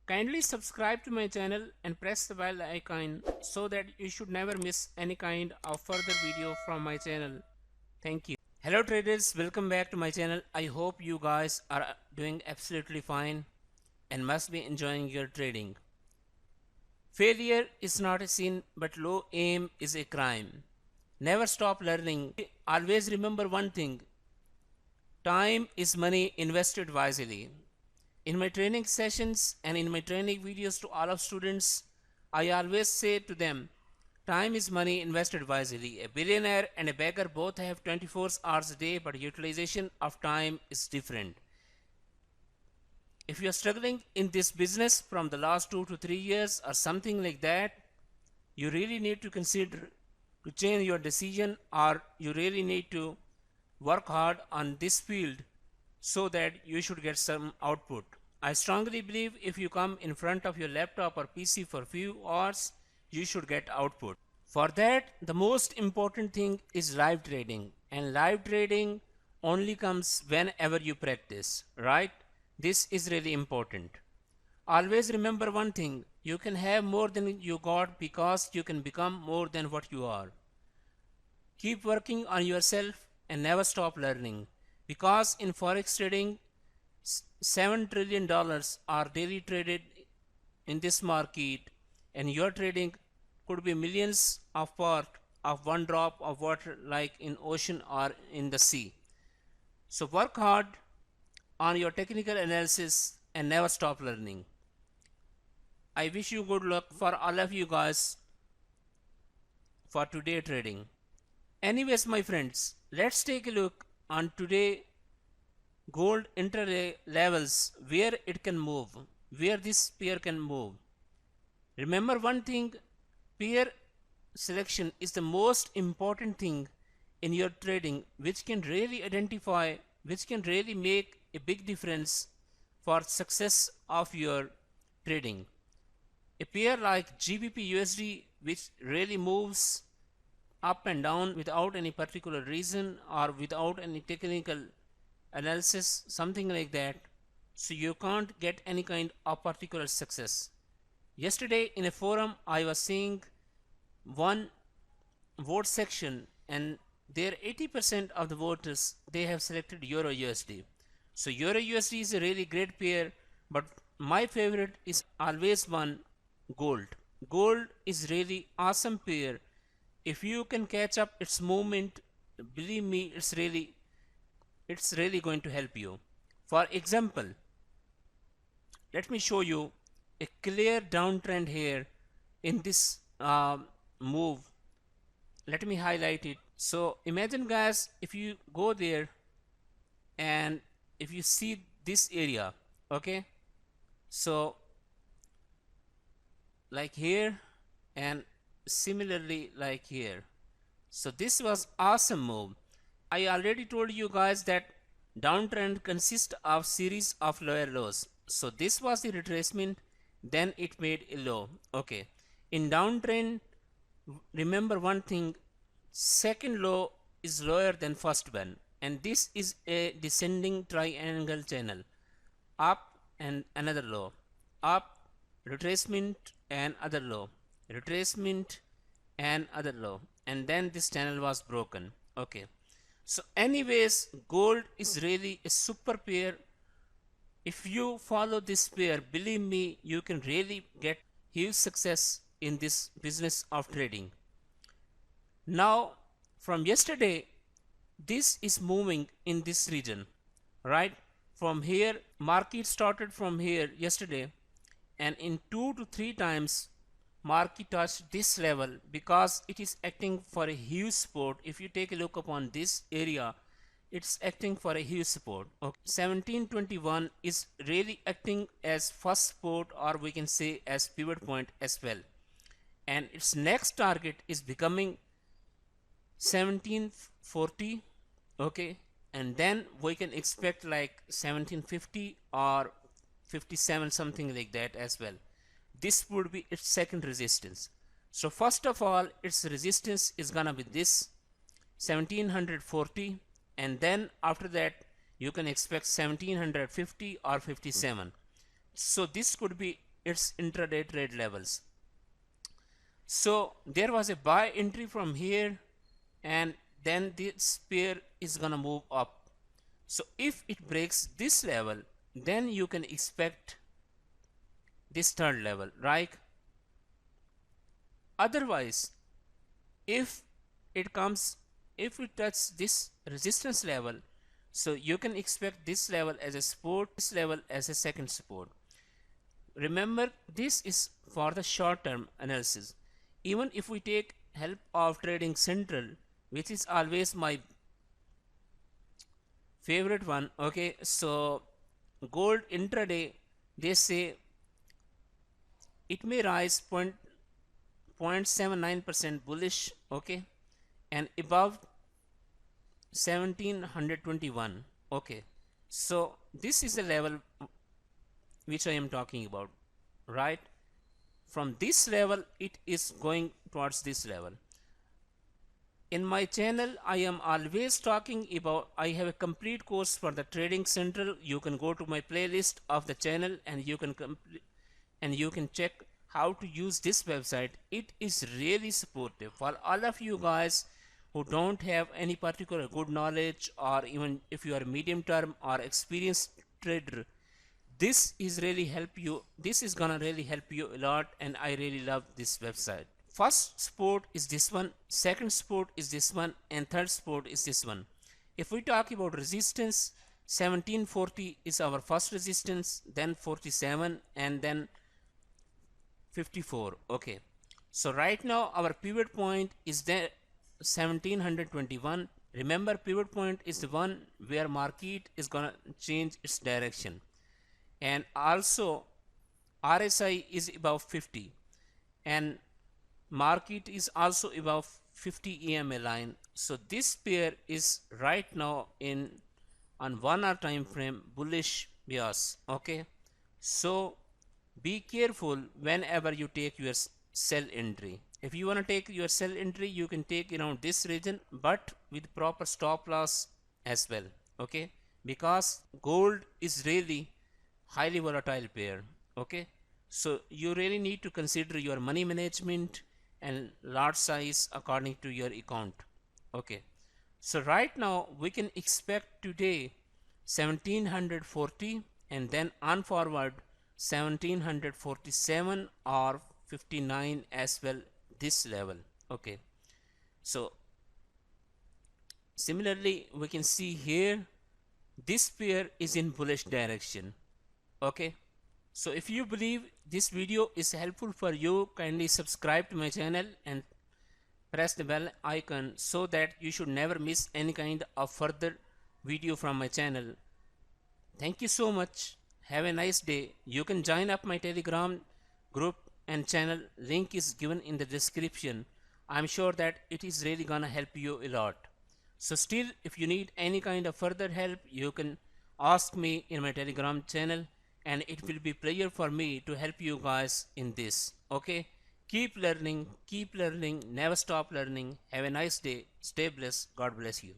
Kindly subscribe to my channel and press the bell icon so that you should never miss any kind of further video from my channel. Thank you. Hello traders, welcome back to my channel. I hope you guys are doing absolutely fine and must be enjoying your trading. Failure is not a sin, but low aim is a crime. Never stop learning. Always remember one thing: time is money invested wisely. In my training sessions and in my training videos to all of students, I always say to them, time is money invested wisely. A billionaire and a beggar both have 24 hours a day, but utilization of time is different. If you are struggling in this business from the last 2 to 3 years or something like that, you really need to consider to change your decision, or you really need to work hard on this field so that you should get some output. I strongly believe if you come in front of your laptop or PC for few hours, you should get output. For that, the most important thing is live trading, and live trading only comes whenever you practice, right? This is really important. Always remember one thing: you can have more than you got because you can become more than what you are. Keep working on yourself and never stop learning, because in forex trading, $7 trillion are daily traded in this market, and your trading could be millions of part of one drop of water like in ocean or in the sea. So work hard on your technical analysis and never stop learning. I wish you good luck for all of you guys for today trading. Anyways, my friends, let's take a look on today gold intraday levels, where it can move, where this pair can move. Remember one thing: pair selection is the most important thing in your trading, which can really identify, which can really make a big difference for success of your trading. A pair like GBP USD, which really moves up and down without any particular reason or without any technical analysis, something like that, so you can't get any kind of particular success. Yesterday in a forum I was seeing one vote section, and there 80% of the voters, they have selected Euro USD. So Euro USD is a really great pair, but my favorite is always one gold. Gold is really awesome pair. If you can catch up its movement, believe me, it's really going to help you. For example, let me show you a clear downtrend here in this move. Let me highlight it. So imagine guys, if you go there and if you see this area, okay, so like here and similarly like here. So this was awesome move. I already told you guys that downtrend consists of series of lower lows. So this was the retracement, then it made a low. Okay, in downtrend, remember one thing: second low is lower than first one, and this is a descending triangle channel. Up and another low, up, retracement and other low, retracement and other low, and then this channel was broken. Okay, so anyways, gold is really a super pair. If you follow this pair, believe me, you can really get huge success in this business of trading. Now from yesterday, this is moving in this region, right? From here, market started from here yesterday, and in 2 to 3 times market touched this level because it is acting for a huge support. If you take a look upon this area, it's acting for a huge support. Okay. 1721 is really acting as first support, or we can say as pivot point as well, and its next target is becoming 1740. Okay, and then we can expect like 1750 or 57, something like that as well. This would be its second resistance. So first of all, its resistance is gonna be this 1740, and then after that you can expect 1750 or 57. So this could be its intraday trade levels. So there was a buy entry from here, and then this pair is gonna move up. So if it breaks this level, then you can expect this third level, right? Otherwise, if it comes, if it touches this resistance level, so you can expect this level as a support, this level as a second support. Remember, this is for the short term analysis. Even if we take help of Trading Central, which is always my favorite one, okay, so gold intraday, they say it may rise 0.79% bullish, okay, and above 1721, okay. So this is the level which I am talking about, right? From this level it is going towards this level. In my channel I am always talking about, I have a complete course for the Trading Central. You can go to my playlist of the channel and you can check how to use this website. It is really supportive for all of you guys who don't have any particular good knowledge, or even if you are medium term or experienced trader. This is really help you, this is gonna really help you a lot, and I really love this website. First support is this one, second support is this one, and third support is this one. If we talk about resistance, 1740 is our first resistance, then 47, and then 54, okay. So right now our pivot point is there 1721. Remember, pivot point is the one where market is gonna change its direction, and also RSI is above 50, and market is also above 50 EMA line. So this pair is right now in on 1 hour time frame bullish bias, okay. So be careful whenever you take your sell entry. If you want to take your sell entry, you can take around this region, but with proper stop loss as well, okay, because gold is really highly volatile pair, okay. So you really need to consider your money management and lot size according to your account, okay. So right now we can expect today 1740, and then on forward 1747 or 59 as well, this level, okay. So similarly we can see here this pair is in bullish direction, okay. So if you believe this video is helpful for you, kindly subscribe to my channel and press the bell icon so that you should never miss any kind of further video from my channel. Thank you so much. Have a nice day. You can join up my Telegram group and channel. Link is given in the description. I'm sure that it is really gonna help you a lot. So still, if you need any kind of further help, you can ask me in my Telegram channel, and it will be pleasure for me to help you guys in this, okay. Keep learning, never stop learning. Have a nice day. Stay blessed. God bless you.